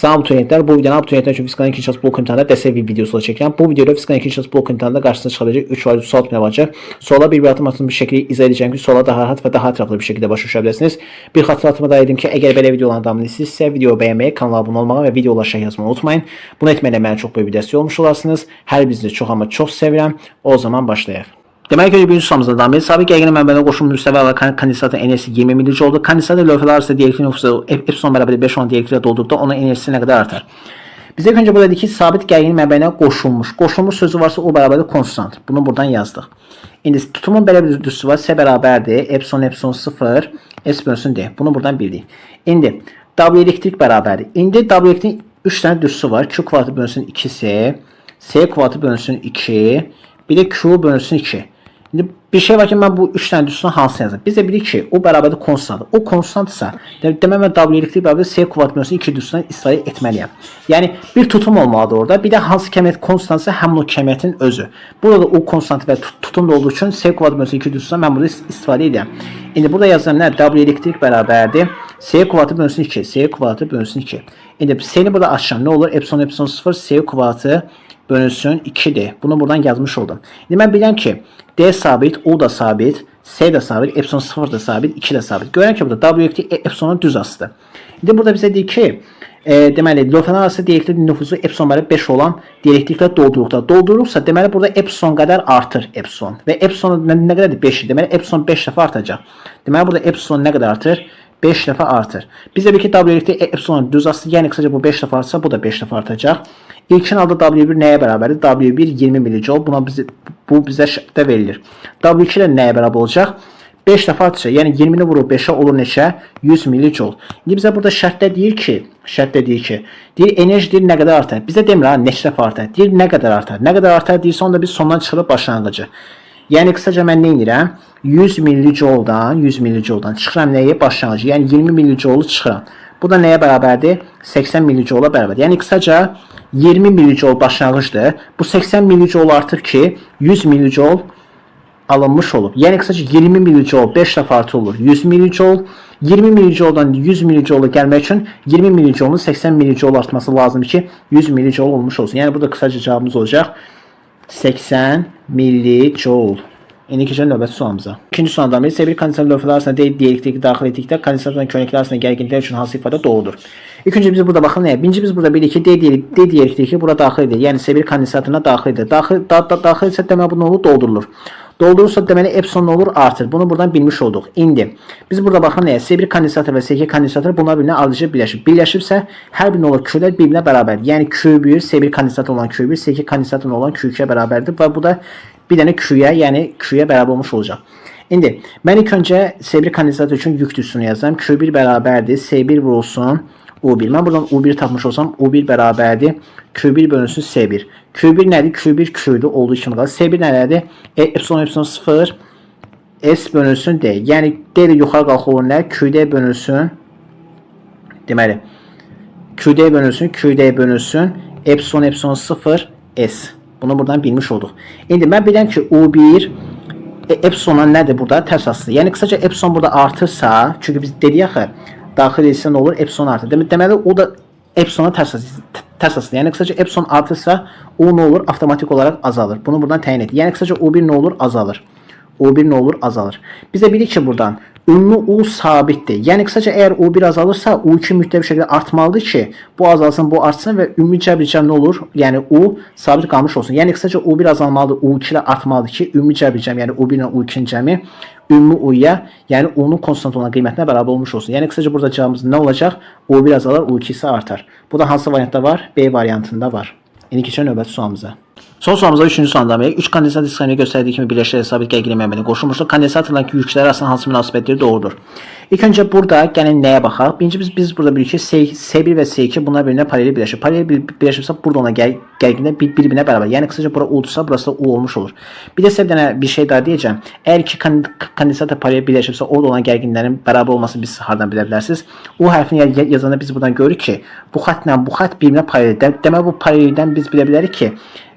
Salam abituriyentlər, bu videonu abituriyentlər üçün Fiskalın 2. blok imtahanında dəstək videosu çəkirəm. Bu videoda Fiskalın 2. blok imtahanında qarşısına çıxa biləcək 3 vacib sual tipinə olacaq. Suala bir atım bir şəkildə izah edəcəm ki, suala daha rahat və daha ətraflı bir şəkildə başa düşə biləsiniz. Bir xatırlatma da edim ki, əgər belə videoların davamını istəyirsinizsə, videoyu bəyənməyi, kanala abunə olmağı və videolara şərh yazmağı unutmayın. Bunu etməklə mənə çox böyük bir dəstək olmuş olarsınız. Hər birinizi çox amma çox sevirəm. O zaman başlayaq. Demək ki, birinci sualımızda davam edir. Sabiq yəqini mənbəyə qoşulmuş müstəvi əlavə kondensatın enerjisi 20 mJ oldu. Kondensatör lövhələr arasında dielektrik nüfuzu epsilon bərabər 5 olan dielektriklə dolduqda onun enerjisi nə qədər artar? Bizə öncə burada dedik ki, sabit gərginlik mənbəyinə qoşulmuş. Qoşulmuş sözü varsa o bərabərdir konstant. Bunu buradan yazdıq. İndi tutumun belə bir düzüsü var. S bərabərdir. Epsilon 0. S bölünsün D. Bunu buradan bildik. İndi W elektrik bərabərdir. İndi W elektrikin 3 dənə düzüsü var. Q kvadratı bölünsün 2S. S kvadratı bölünsün 2. Bir də Q bölünsün 2. İndi bir şey var ki, mən bu 3 dənə düzsünü hansını yazım? Biz də bilirik ki, o bərabərdir konstantdır. O konstantsa, demək mən W elektrik bərabər S kvadrat bölünsün 2 düzsündən istifadə etməliyəm. Yəni bir tutum olmalıdır orada. Bir də hansı kəmiyyət konstantsa, həmin o kəmiyyətin özü. Burada da o konstant və tutum da olduğu üçün S kvadrat bölünsün 2 düzsündən mən burada istifadə edirəm. İndi burada yazılan nə? W elektrik bərabərdir. S kvadratı bölünsün 2. S kvadratı bölünsün 2. İndi S-ni burada açsam nə olur? Epsilon 0 S kvadratı bölünsün 2'dir. Bunu buradan yazmış oldum. İndi mən biləm ki, D sabit, U da sabit, S da sabit, epsilon 0 da sabit, 2 de sabit. Görən ki, burada W elektrik epsilonun düz asıdır. İndi burada bizə deyir ki, deməli, lövhələr arası dielektrik nüfuzu epsilon bərabər 5 olan dielektriklə doldururuqsa, deməli, burada epsilon qədər artır epsilon. Və epsilon nə qədərdir? 5'dir. Deməli, epsilon 5 dəfə artacaq. Deməli, burada epsilon nə qədər artır? 5 dəfə artır. Bizə bir ki, W elektrik epsilonun düz asıdır. Yəni, qısaca bu 5 dəfə artsa, bu da 5 dəfə artacaq. İlkin halda W1 nəyə bərabərdir? W1 20 mJ. Bu bizə şərtdə verilir. W2 ilə nəyə bərabər olacaq? 5 dəfə artırsa, yəni 20-ni vurub 5'ə olur neçə? 100 mJ. İndi bizə burada şərtdə deyir ki, deyir enerji deyir nə qədər artar? Bizə demir ha, neçə dəfə artar? Deyir nə qədər artar? Nə qədər artar deyirsə, onda biz sondan çıxırıq başlanğıcı. Yəni qısaca mən nə edirəm? 100 mJ-dan çıxıram nəyə? Başlanğıcı. Yəni 20 mJ-ı çıxıram. Bu da nəyə bərabərdir? 80 mJ-a bərabərdir. Yəni qısaca 20 mJ başlanğıcdır. Bu 80 mJ artır ki 100 mJ alınmış olur. Yəni qısaca 20 mJ 5 dəfə artı olur. 100 mJ 20 mJ-dan 100 mJ gəlmək üçün 20 mJ-nun 80 mJ artması lazımdır ki 100 mJ olmuş olsun. Yəni burada qısaca cavabımız olacaq 80 mJ. İndi keçək növbəti sualımıza. İkinci sualdan biri S1 kondensatör lövhələri arasında dielektrik daxil etdikdə kondensatörün könəkləri arasında gərginliklər üçün hansı ifadə doğrudur? İlk öncə biz burada baxın nəyə? Birinci biz burada bilirik ki, D dielektriki bura daxil edir. Yəni S1 kondensatoruna daxil edir. Daxil isə demək bu nə olur? Doldurulur. Doldurursa deməli epsilon olur artır. Bunu buradan bilmiş olduq. İndi biz burada baxın nəyə? S1 kondensator və S2 kondensator bunlar birbirine ardıcı birləşib. Birləşibsə hər birinə olur Q'lər birbirine bərabərdir. Yəni Q1 S1 kondensator olan Q1, S2 kondensator olan Q2-yə bərabərdir və bu da bir dənə Q'ya, yəni Q'ya bərabər olmuş olacaq. İndi mən ilk öncə S1 kondensator üçün yük düzsünü yazdım. Q1 bərabərdir. S1 vurulsun U1. Mən buradan U1 tapmış olsam U1 bərabərdir. Q1 bölünsün S1. Q1 nədir? Q1 Q'dur olduğu kimi qalır. S1 nədir? Epsilon 0 S bölünsün D. Yəni D də yuxarı qalxır olur nə? QD bölünsün. Deməli QD bölünsün epsilon 0 S. Bunu buradan bilmiş olduq. İndi mən biləm ki U1 epsilona nədir burada? Tərs asıdır. Yəni qısaca epsilon burada artırsa, çünki biz dedik axı daxil etsə nə olur? Epsilon artır. Deməli o da epsilona tərs asıdır. Yəni qısaca epsilon artırsa o nə olur? Avtomatik olaraq azalır. Bunu buradan təyin et. Yəni qısaca U1 nə olur? Azalır. U1 nə olur? Azalır. Bizə bilir ki buradan ünlü U sabitdir. Yəni qısaca əgər U1 azalırsa U2 mütləq bir şəkildə artmalıdır ki, bu azalsın, bu artsın və ümumi cəbr nə olur? Yəni U sabit qalmış olsun. Yəni qısaca U1 azalmalıdır, U2 ilə artmalıdır ki, ümumi cəbr yəni U1 ilə U2-nin cəmi ümumi U-ya, yəni U-nun konstant olan qiymətinə bərabər olmuş olsun. Yəni qısaca burada cavabımız nə olacaq? U1 azalar, U2 isə artar. Bu da hansı variantda var? B variantında var. İndi keçək növbəti sualımıza. Son sualımızda 3-cü sualdan beri 3 kondensat sistemini göstərdiyi kimi birləşdirə sabit gərginlik mənbəyinə qoşulmuşdur. Kondensatorla yüklər arasında hansı münasibətləri doğrudur? İlk öncə burada gəlin nəyə baxaq? Birinci biz burada bilirik ki, S1 və S2 bunlar birbirine paralel birləşir. Paralel birləşirsə burada ona gərginlik bir-birinə bərabər. Yəni qısaca bura U-dursa, burası da U olmuş olur. Bir də sizə bir dənə bir şey daha deyəcəm. Əgər iki kondensator paralel birləşirsə, orada olan gərginliklərin bərabər olmasını biz hardan bilə bilərsiniz? U hərfini yazanda biz buradan görürük ki, bu xəttlə bu xətt bir-birinə paraleldir. Demək bu paraleldən biz bilə bilərik ki,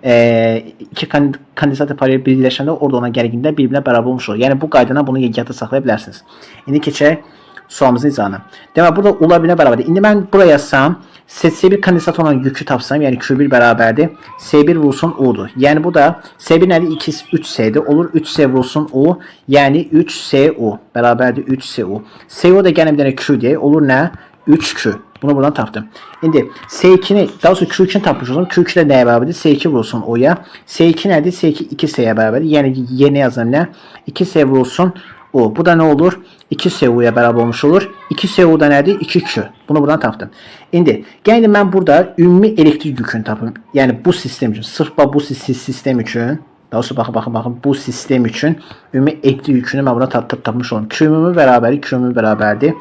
iki kondensator paralel birləşəndə orada olan gərginliklər bir-birinə bərabər olmuş olur. Yəni bu qaydana bunu yadda saxlaya bilərsiniz. İndi keçək sualımızın izahına. Demək burada U-lar birbirine bərabərdir. İndi mən buraya yazsam S1 kondensat olan yükü tapsam, yəni Q1 bərabərdir. S1 vurulsun U'dur. Yəni bu da S1 nədir? 3S'dir. Olur 3S vurulsun U. Yəni 3SU bərabərdir 3SU. SU da gəlin bir dənə Q-dir. Olur nə? 3Q. Bunu buradan tapdım. İndi S2'ni, daha doğrusu Q2'ni tapmış olalım. Q2 də nəyə bərabərdir? S2 vurulsun O'ya. S2 nədir? S2 2S'yə bərabərdir. Yəni yeni yazım nə? 2S vurulsun O. Bu da nə olur? 2SU'ya bərabər olmuş olur. 2SU da nədir? 2Q. Bunu buradan tapdım. İndi gəlin mən burada ümumi elektrik yükünü tapım. Yəni bu sistem üçün, sırf bu sistem üçün, daha sonra baxın bu sistem üçün ümumi elektrik yükünü mən burada tapmış oldum. Q ümumi bərabərdir.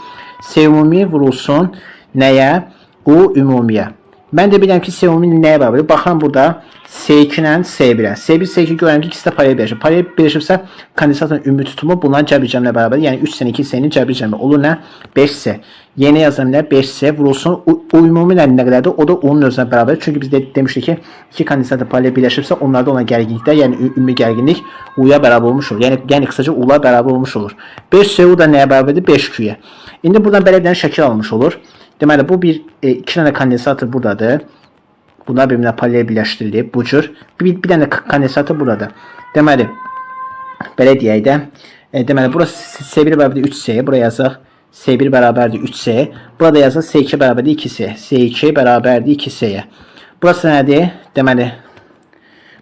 S ümumi vurulsun nəyə? U ümumiyə. Mən də bilirəm ki, S ümumi nəyə bərabərdir? Baxın burada S2 ilə S1'ə. S1, S2 görürəm ki, ikisi də paralel birləşir. Paralel birləşibsə, kondensatın ümumi tutumu bunların cəbri cəmlə bərabərdir. Yəni 3S-nin 2S'nin cəbri cəmlə olur nə? 5S. Yeni yazım nə? 5S vurulsun. O ümumi nə qədərdir? O da onun özünə bərabərdir. Çünki biz demişdik ki, iki kondensat paralel birləşibsə, onlarda olan gərginlikdə, yəni ümumi gərginlik U'ya bərabər olmuş olur. Yəni qısaca U'la bərabər olmuş olur. 5SU da nəyə bərabərdir? 5Q'ya. İndi buradan belə bir dənə şəkil almış olur. Deməli, bu iki dənə kondensatör buradadır. Bunlar birbirine paralel birləşdirilib. Bu cür. Bir dənə kondensatör buradadır. Deməli, belə deyək də. Deməli, burası S1 bərabərdir 3S. Buraya yazaq. S1 bərabərdir 3S. Burada yazaq S2 bərabərdir 2S. S2 bərabərdir 2S'yə. Burası nədir? Deməli,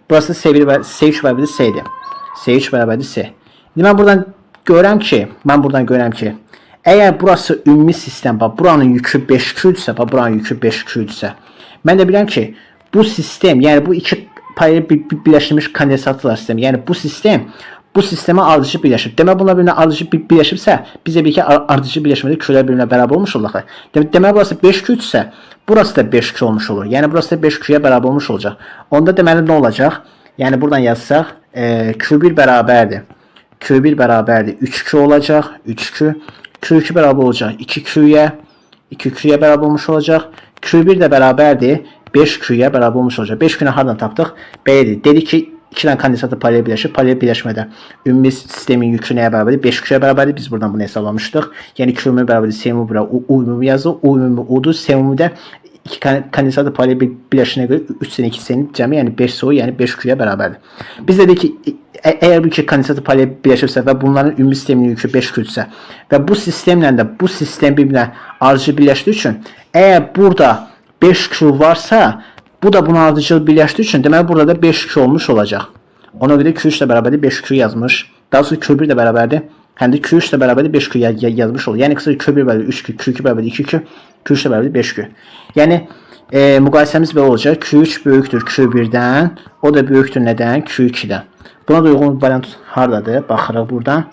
burası S3 bərabərdir S'dir. S3 bərabərdir S. İndi mən buradan görürəm ki, əgər burası ümumi sistem, buranın yükü 5Q'dürsə, buranın yükü 5Q'dürsə, mən də bilirəm ki, bu sistem, yəni bu iki paralel birləşdirilmiş kondensatlar sistemi, yəni bu sistemə ardıcı birləşib. Demək bunlar birbirine ardıcı birləşibsə, bizə bir ki ardıcı birləşmədə Q'lər birbirine bərabər olmuş olur. Demək burası 5Q'dürsə, burası da 5Q olmuş olur. Yəni burası da 5Q'ya bərabər olmuş olacaq. Onda deməli nə olacaq? Yəni buradan yazsaq, Q1 bərabərdir. Q1 bərabərdir 3Q olacaq, 3Q. Q2 bərabər olacaq 2Q'ya bərabər olmuş olacaq. Q1 də bərabərdir 5Q'ya bərabər olmuş olacaq. 5Q'ni hardan tapdıq? Belədir. Dedik ki, iki dənə kondensatör paralel birləşir. Paralel birləşmədə ümumi sistemin yükü nəyə bərabərdir? 5Q'ya bərabərdir. Biz buradan bunu hesaplamışdıq. Yəni Q ümumi bərabərdir. S ümumi bura U ümumi yazılır. U ümumi U'dur. S ümumi də iki kondensatör paralel birləşinə görə 3S-nin 2S'nin cəmi, yəni 5SU, yəni 5Q'ya bərabərdir. Biz dedik ki, əgər bu iki kondensatör paralel birləşibsə və bunların ümumi sisteminin yükü 5Q'dürsə və bu sistemlə də bu sistem bir-birinə ardıcı birləşdiyi üçün, əgər burada 5Q varsa, bu da buna ardıcıl birləşdiyi üçün, deməli burada da 5Q olmuş olacaq. Ona görə Q3 də bərabərdir 5Q yazmış. Daha sonra Q1 də bərabərdir. Həm də Q3 də bərabərdir 5Q yazmış olur. Yəni qısaca Q1 bərabərdir 3Q, Q2 bərabərdir 2Q, Q3 də bərabərdir 5Q. Yəni müqayisəmiz belə olacaq. Q3 böyükdür Q1-dən, o da böyükdür nədən? Q2-dən. Buna da uyğun variant hardadır? Baxırıq buradan.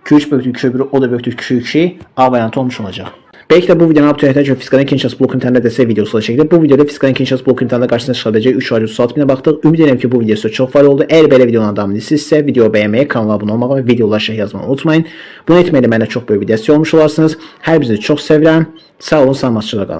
Q3 böyükdür Q1, o da böyükdür Q2. A variantı olmuş olacaq. Belki de bu videonun update'e çok Fiskal'ın ikinci şans blok imtihanında destek videosu da çekildi. Bu videoda Fiskal'ın ikinci şans blok imtihanında karşısına çıkabileceği 3 var 36 bine baktık. Ümid ederim ki bu video size çok faydalı oldu. Eğer böyle videonun adamını sizse video beğenmeyi, kanala abone olmayı ve videolar şey yazmayı unutmayın. Bunu etmeyle bana çok büyük bir destek olmuş olarsınız. Her birinizi çok seviyorum. Sağ olun, sağlıcakla kalın.